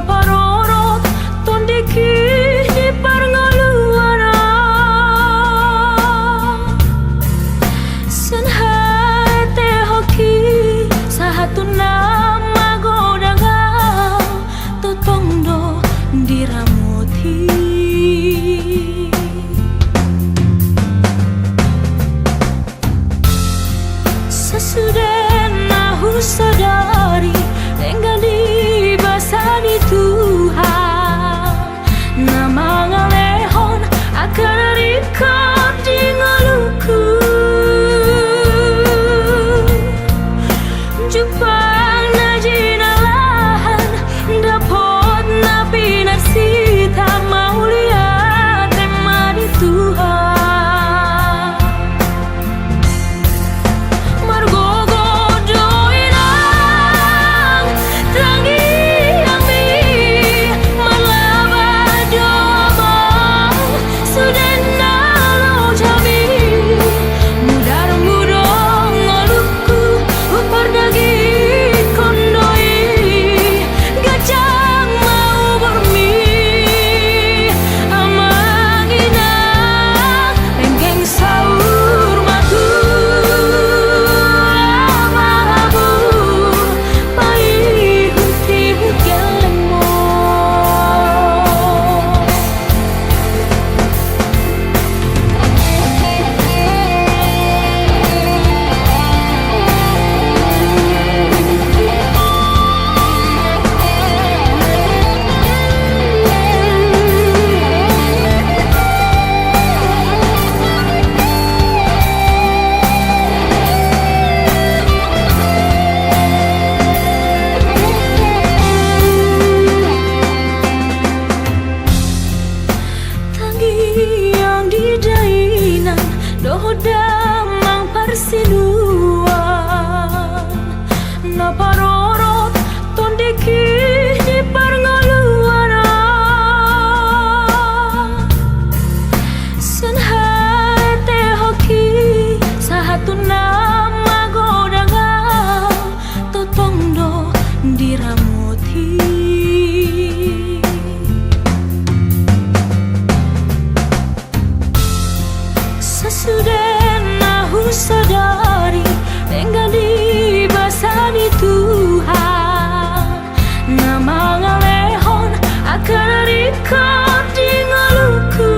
parorot tondeki di parngoluara sen hate hoki sahatuna magodanga totondo diramuti sesudah nahu sadari enggan dibasani Tuhan nama ngalehon akan record di ngaluku Jepang na jinalahan dapot na pinarsita maulia tema di Tuhan margogo doinang tangi ami malaba domang sudena lo jami mudar mudong ngoluku upardagi kondoi gajang mau bermi amangina penggeng saur matu lamabu pai huti hukelemo Tangi yang didainan dohodamang parsiluan na parorot tondeki di parngoluara sen hate hoki sahatuna magodanga totondo diramuti sesudah nahu sadari enggan dibasani Tuhan nama ngalehon akan record di ngaluku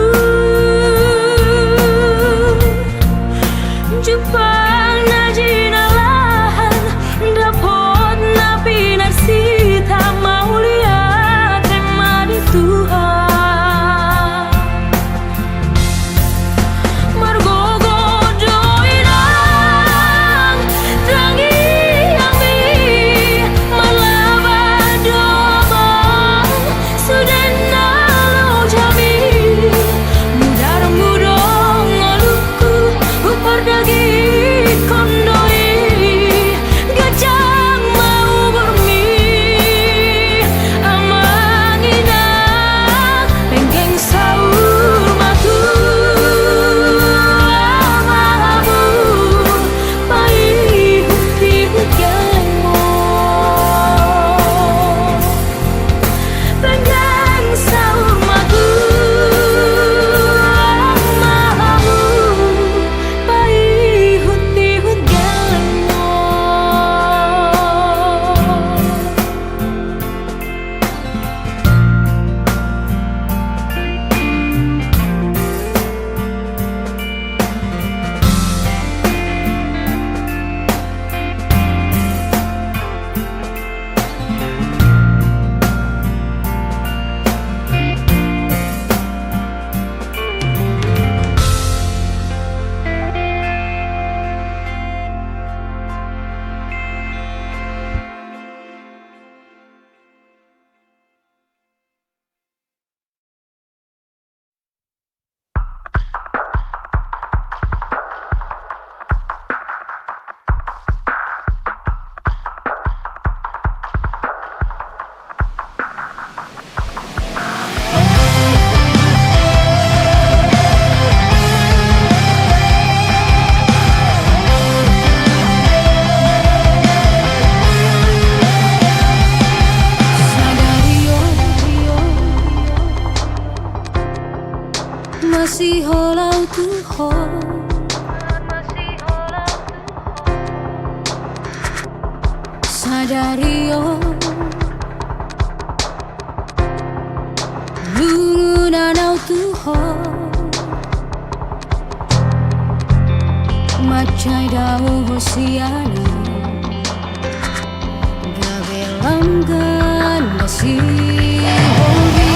Jepang na jinalahan dapot na pinarsita maulia tema di Tuhan margogo doinang tangi ami malaba domang sudena masih holau tuho sadario lungunanau tuho macai dau hosiana gabe langgan masih hobi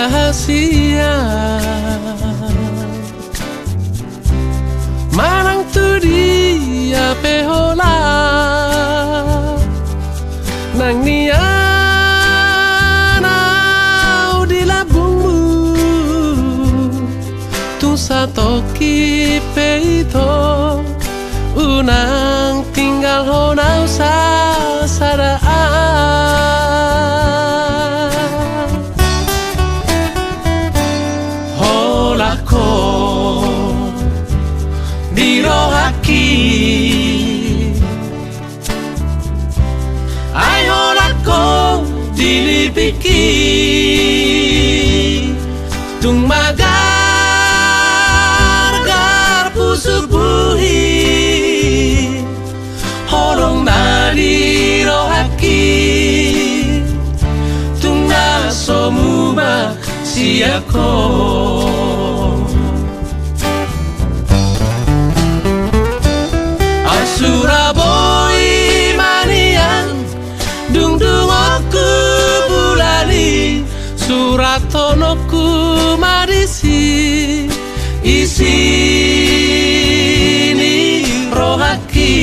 rahasia Marang tu dia pehola Nang nia nau di labungmu Tu satoki peito Unang tinggal honau sa sadaan dilipiki tung magar gar pusuk buhi horong nari rohaki tung nasomuma siako Suraboi manian dung dung aku bulani suratonoku marisi isini rohaki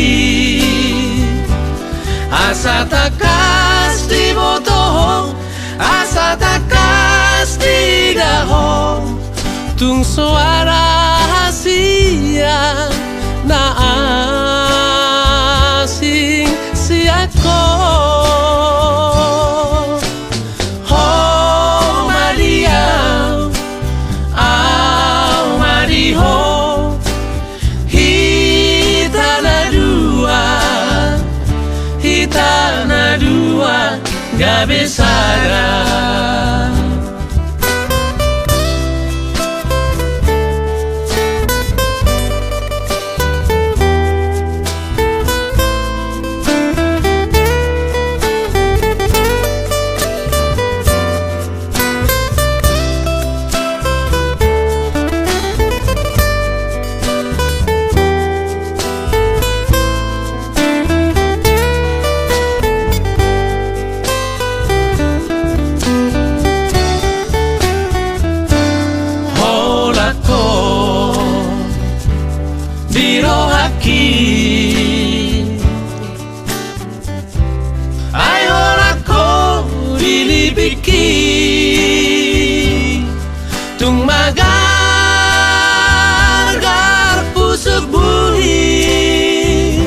asa takas di botoh asa takas di daho tung suara hasia na asing siako ho Maria au Mariho hitana dua gak besara tung magar gar pusuk buhi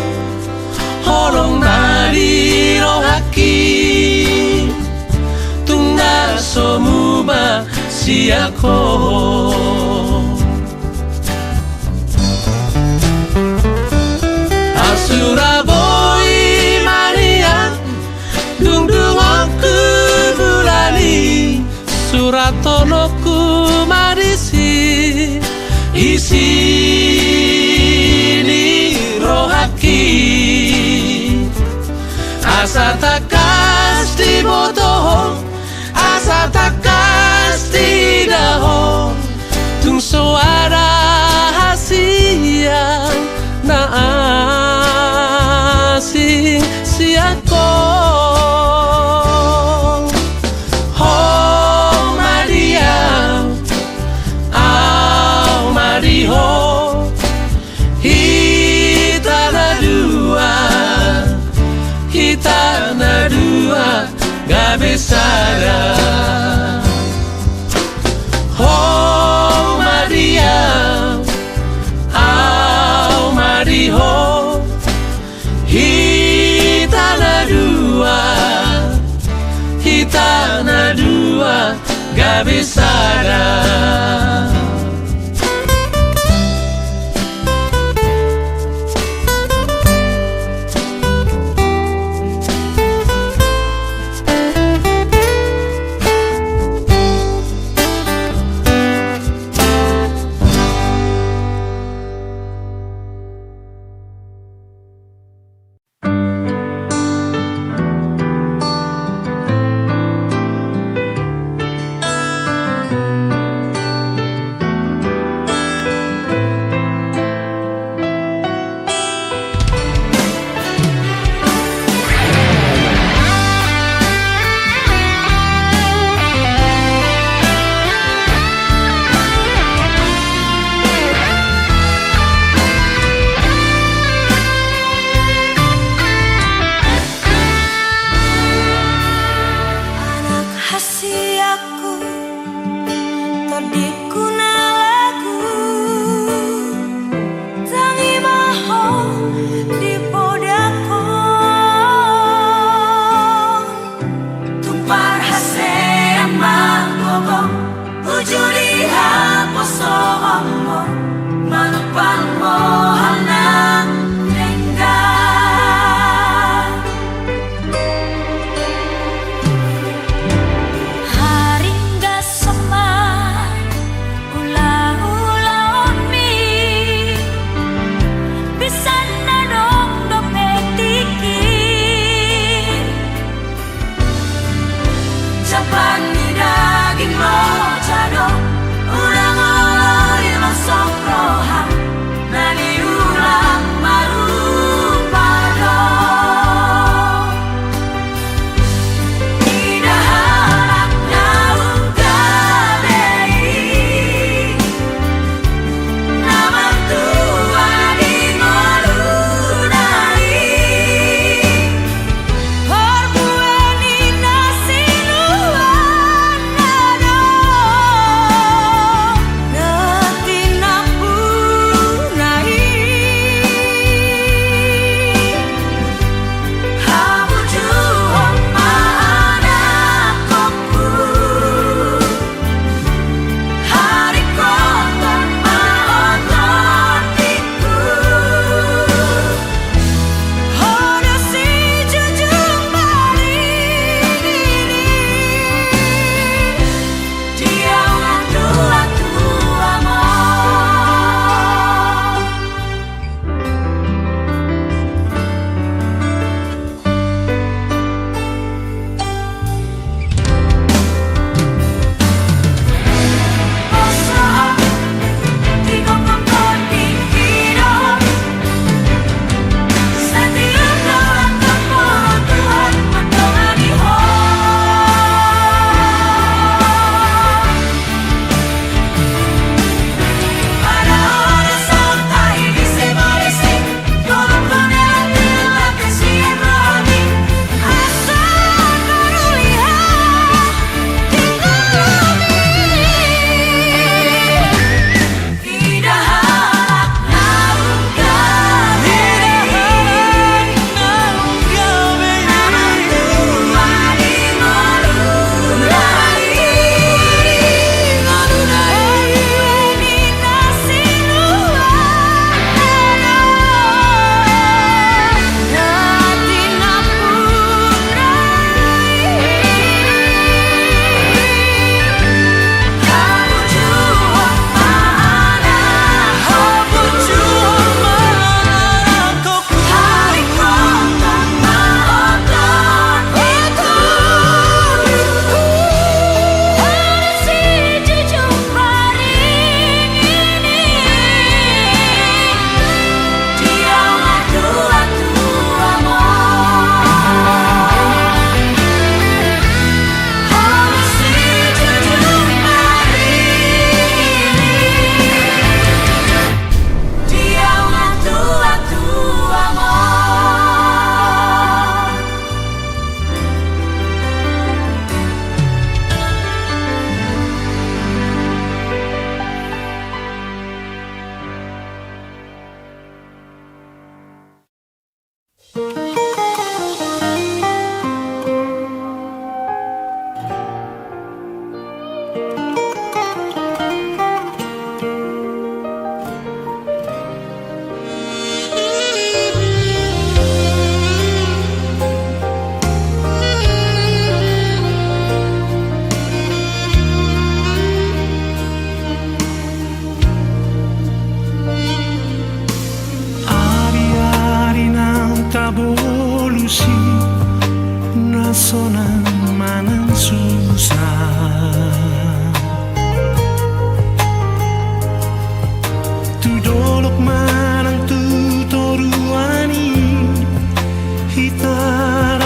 horong nari rohaki tung nasomuma siako Suraboi manian dung dung aku bulani suratonoku marisi isini rohaki asa takas di botoh asa takas di daho tung suara hasia na asing siako ho Maria au Mariho hitana dua gak besara ho Maria au Mariho hitana dua gak besara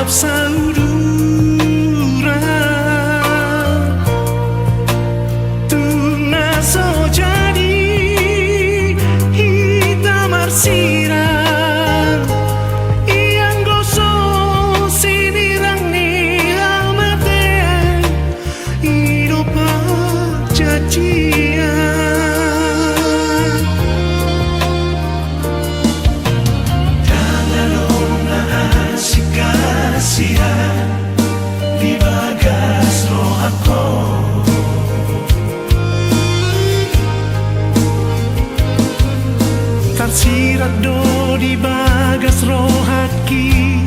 Sebab saudara tuna so jadi hitam arsiran yang gosok sinirang ni amatean hidup cacian. Kasihan di bagas roh aku, tersirat do di bagas roh haki,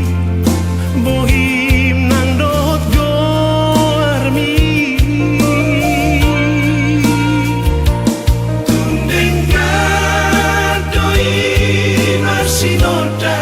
bohim nang dot goarmi, tundengkan doi marsinoda.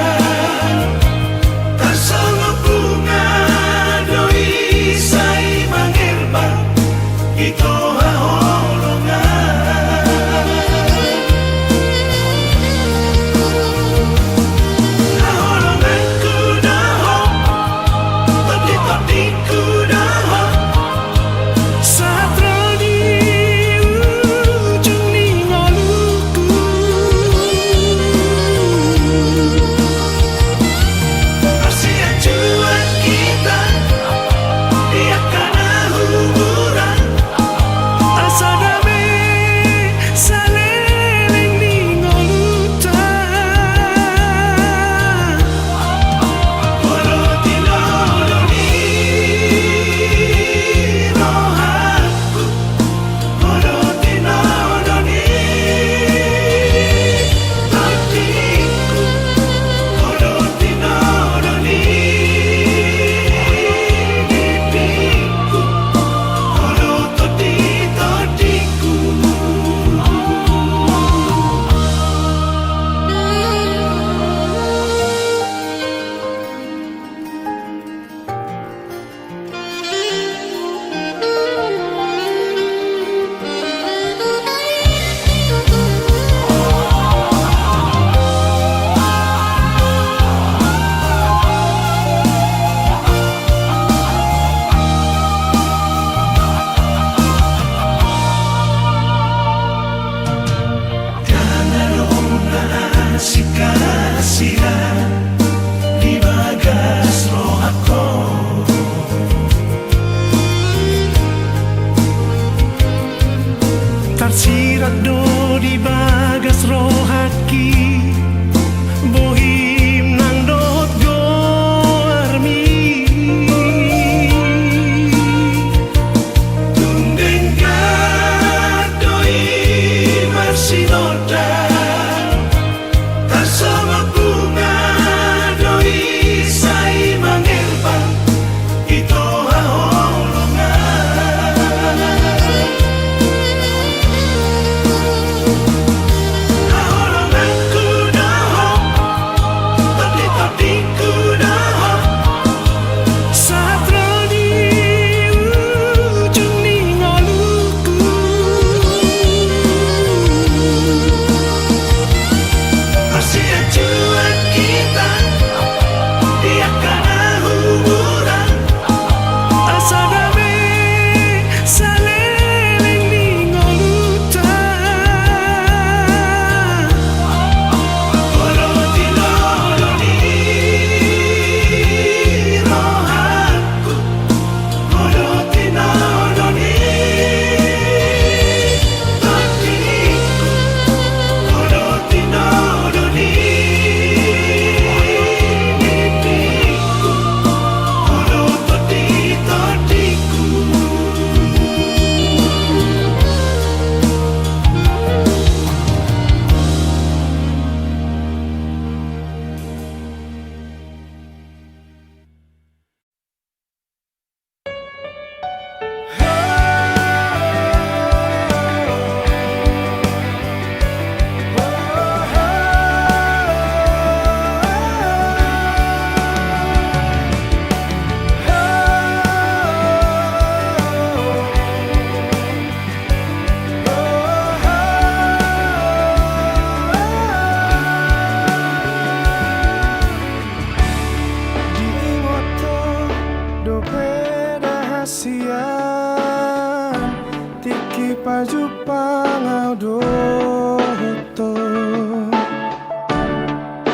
pajupang doto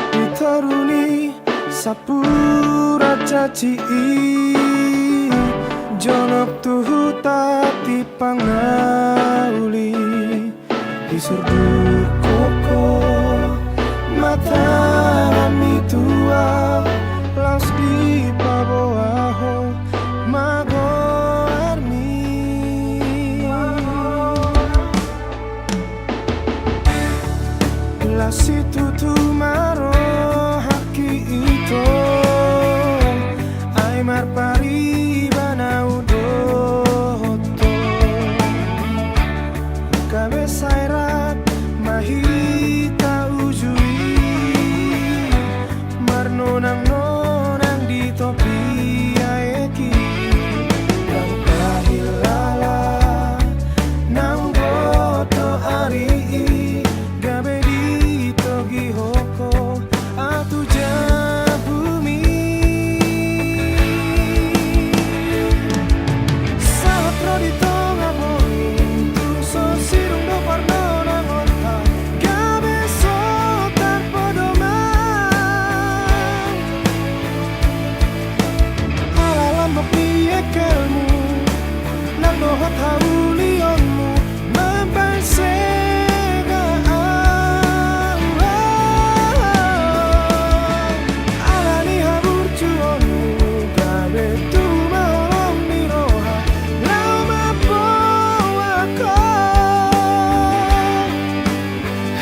ditaruni sapura caci jonok tuhu tati pangauli disurdu koko mata mi tua laus di paboaho mago armi la situ tu maro haki ito aimar pari banau doto kabesairat mahita ujui marnonang nonang di topi aeki nang kahilala nang boto ari gabe di togi hoko atu jabumi saat ro di tonga boni tu so sirung do parno nang onta gabe so tarpodoma alalam bopi ekelmu nang dohot haulionmu membansega alani habur cuonmu gabe tu maholong miroha lau mapoako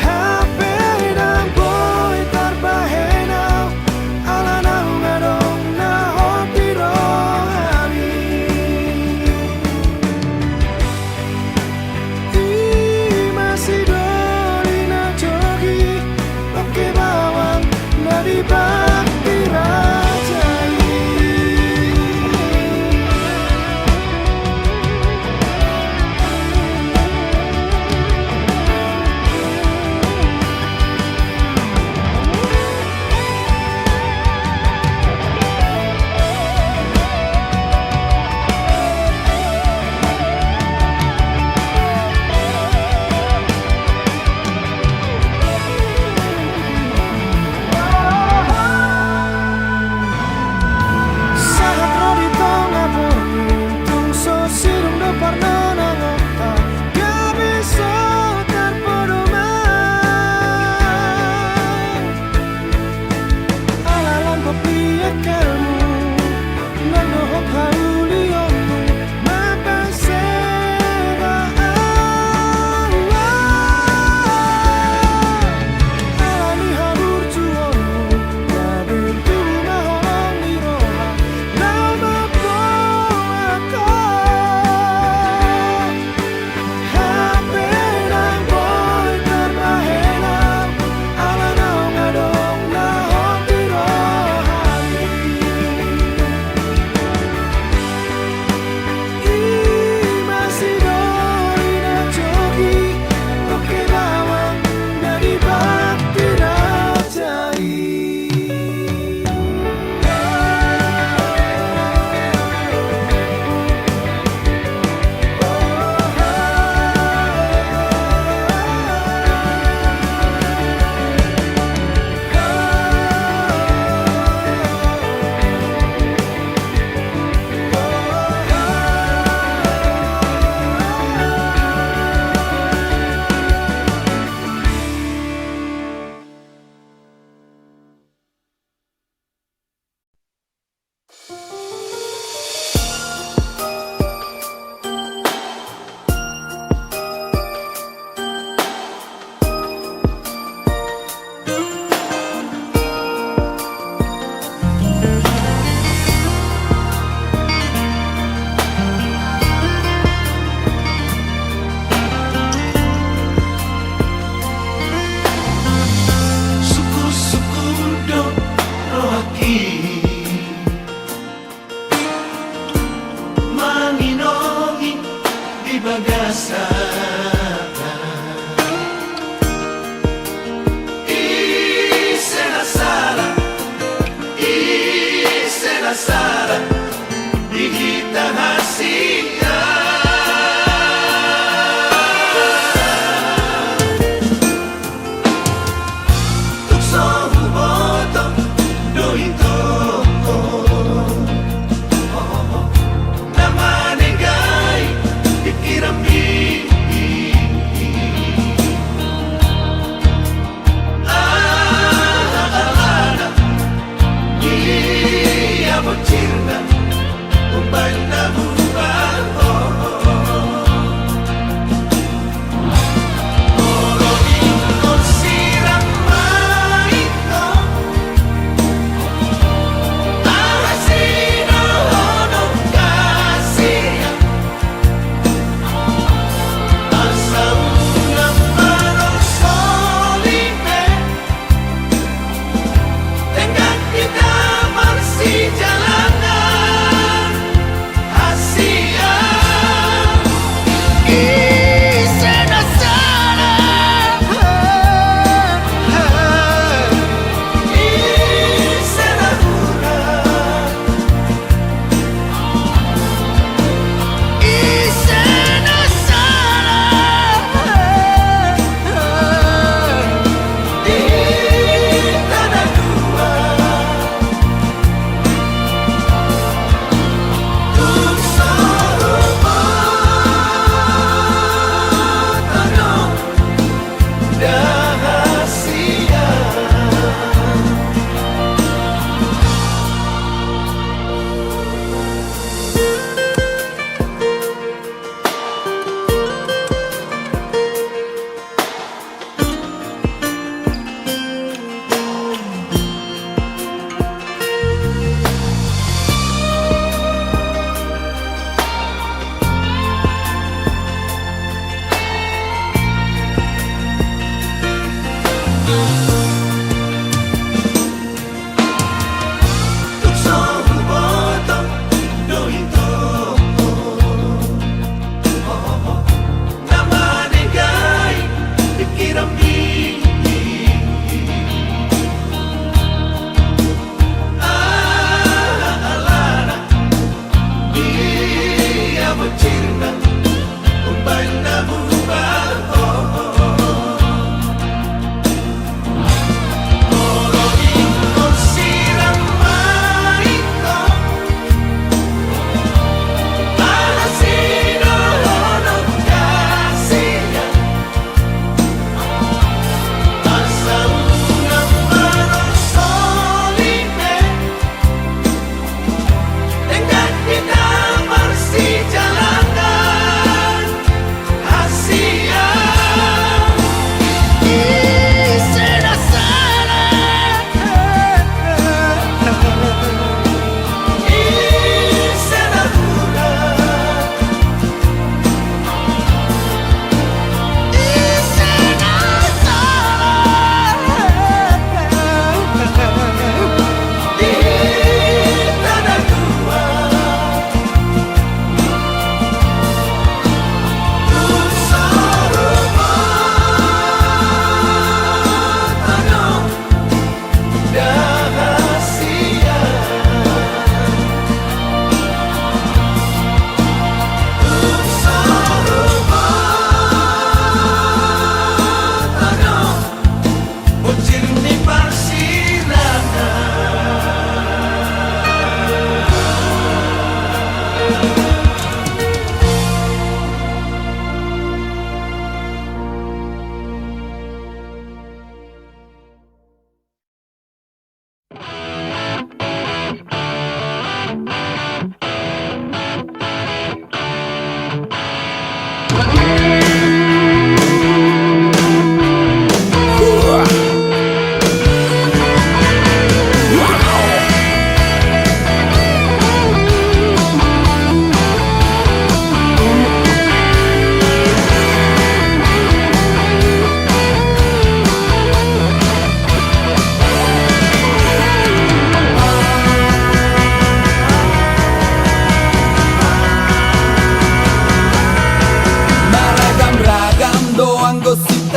hape dan boy tarbahenau alanau ngadong na hopi rohani masih doli na jogi oke bawang nadi bakti rajai saat ro di tonga beruntung so sirung do parno nang okta gabe so tarpodoma alalan kopi ekelmu nang dohok haulionmu mapasega alani habur cuonmu gabe tu maholong miroha lau mapoako hape dan boy tarbahenau alanau ngadong na hopi rohani masih doli na jogi oke bawang nadi bakti rajai Suku-suku do rohaki manginongi di bagasana isena sara digita hasia umbay na bubaho. Oroin ko sirang maito, ahasino honong kasiya, asa unang manong solime, dengan kita marsi jalanan Asia. Isena sana, isena hura, isena sana, di tanah dua.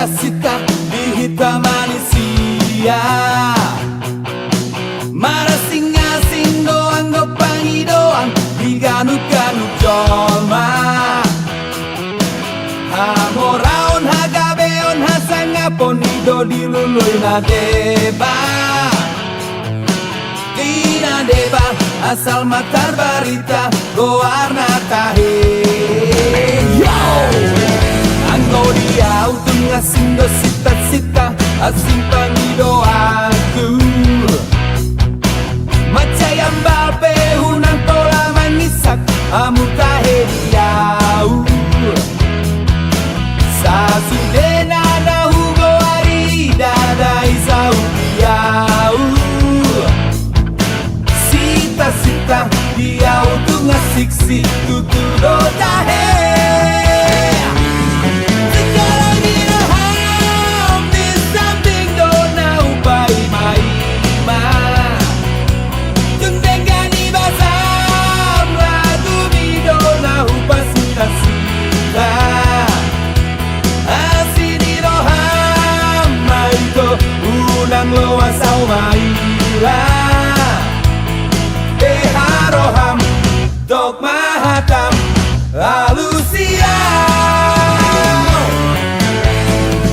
Sita di hitam manusia, marasing-asing doang gopangi doang diganut-ganut jolma. Hamoraon hagabeon hasangapon ido diluluy na deba. Tina deba asal matar barita goarna tahe. Yo! Anggo dia utung asing do sita-sita asing pangido aku. Macayam babe unang tola mangisak siksi tutudo tahe sekarang ini ham di samping dona upai mai ma tungdengan ibasam lagu bidona upas sita sita asini roham mai to unang loas au mai la Haroham Dok Mahatam Alusia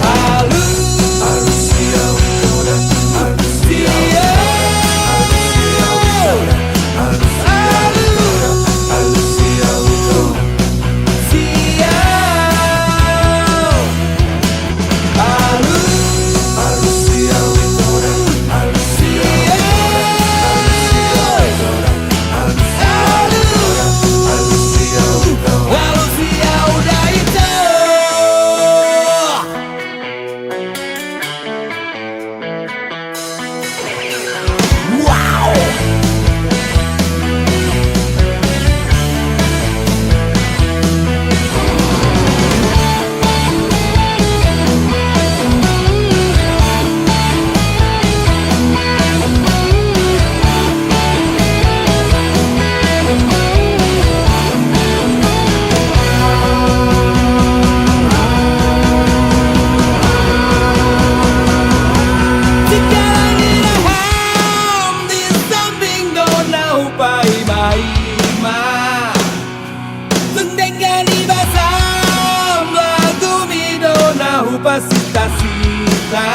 Alusia Alusia Sita-sita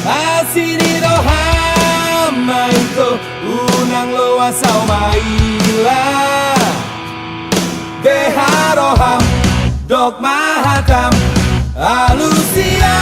asini roham maito unang loas au maila Deharoham Dok Mahatam Alusia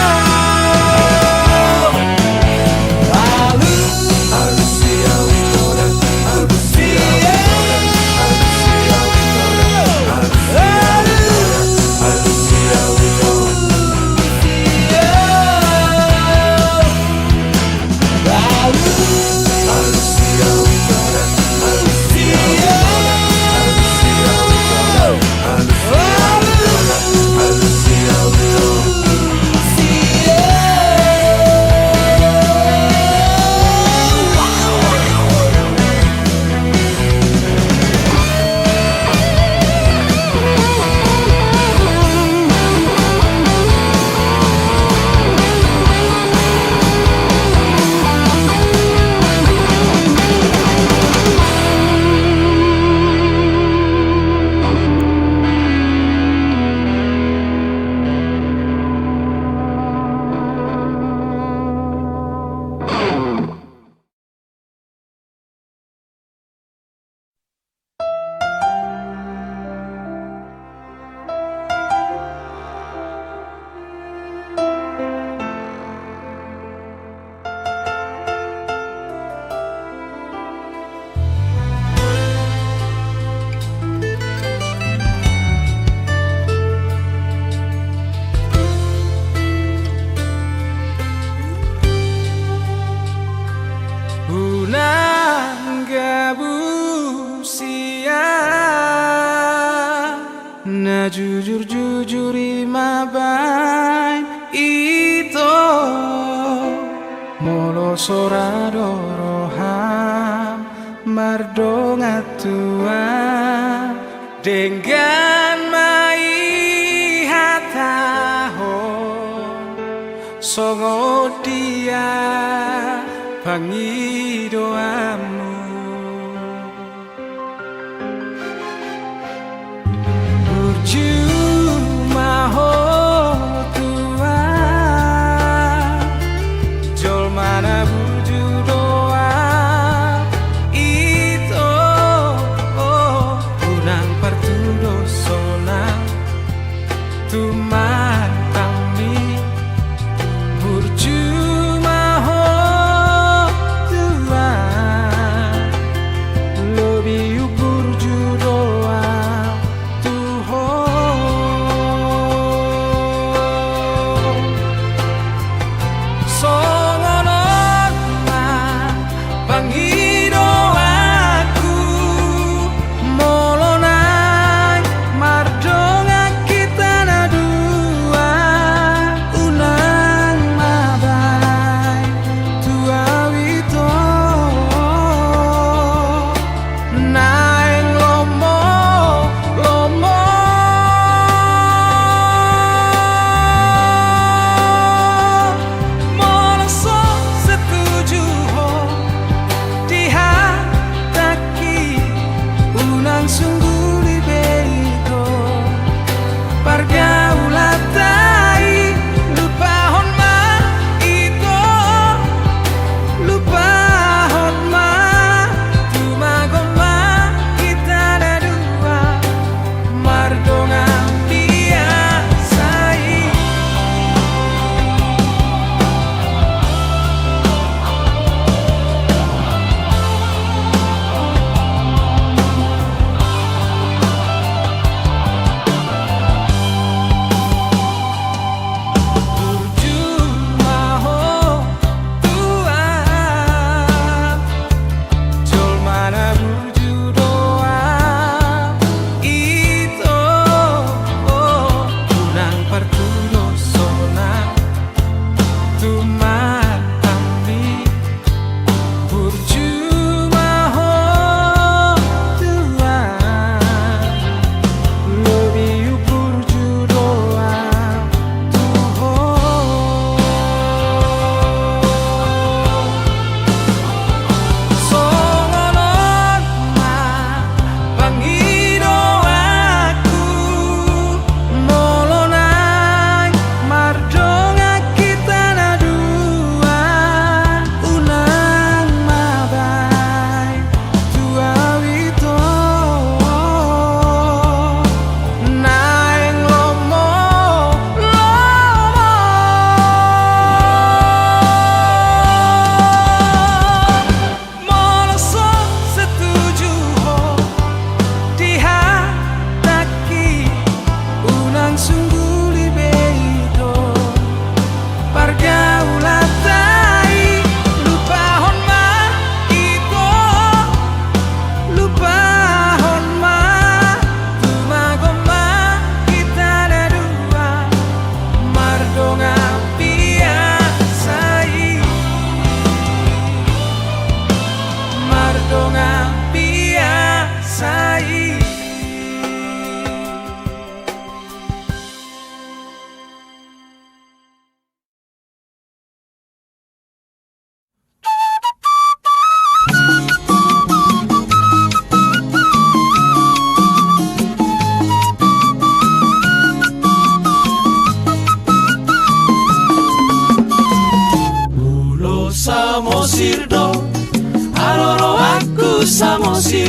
Na jujur-jujur imabain ito Molo soradoroham mardonga tua Dengan mai hataho Songo dia pangi doamu Cuma tua Jol mana buju doa Itu Unang partudo solang Tuman kami Burjuma tua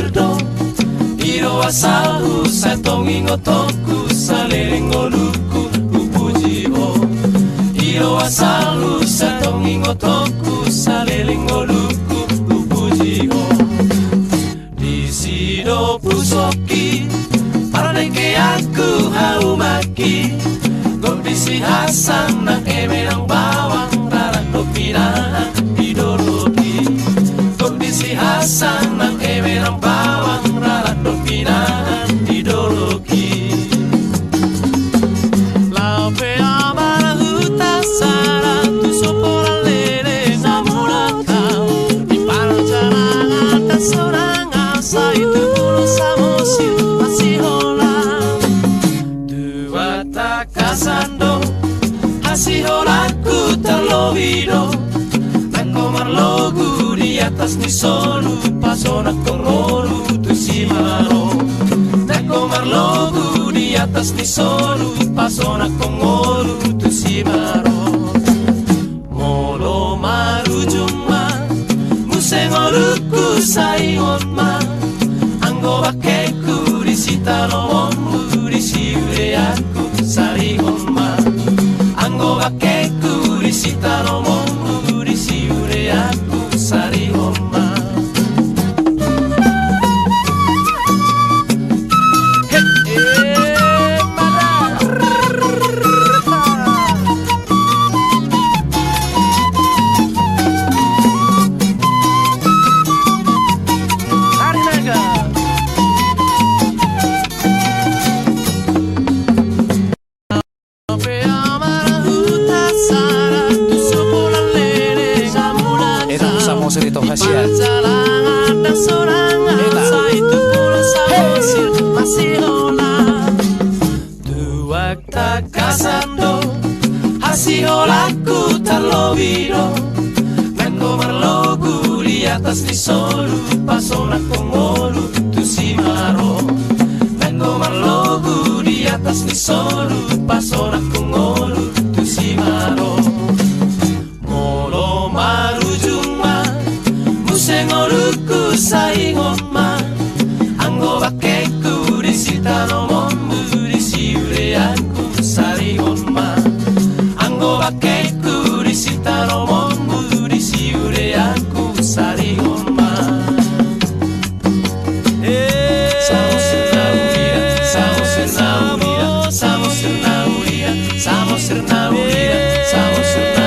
birdo Iro asalu sa tongi ngotoku sa leleng oluku upuji o Iro asalu sa tongi ngotoku sa leleng oluku upuji o Di sido pusoki para neke aku haumaki Kondisi Hasan ng eme ng bawang rarak do pinaan idologi Kondisi Hasan ng eme ng bawang rarak do pinaan idologi Laupe amara huta sara tu sopora lele namura kau Di pancarangan dan seorang asa itu bulu samosil masih holang Dua takasando Hasiholaku terlovido Nako marlogu di atas ni solu Pasona kongolu tu simaro Nako marlogu di atas ni solu Pasona kongolu tu simaro Molo marujuma Musengoluku saihonma Anggo bakeku di sitalomonmu Di siure aku sarihonma Anggo bakeku di sitalomonmu Di siure aku sarihonma Rito Hasian. Pancarangan dan sorangan Sa itu pulau samosir masih holang Dua takasando Hasiholaku terlovido Nako marlogu di atas ni solu Pasona kongolu tu simaro Nako marlogu di atas ni solu Pasona kongolu tu simaro Molo marujuma Musengoluku saihonma Anggo bakeku di sitanomonmu Di siure aku sarihonma Anggo bakeku di sitanomonmu Di siure aku sarihonma Samosir naurira, samosir naurira, samosir naurira, samosir naurira, samosir naurira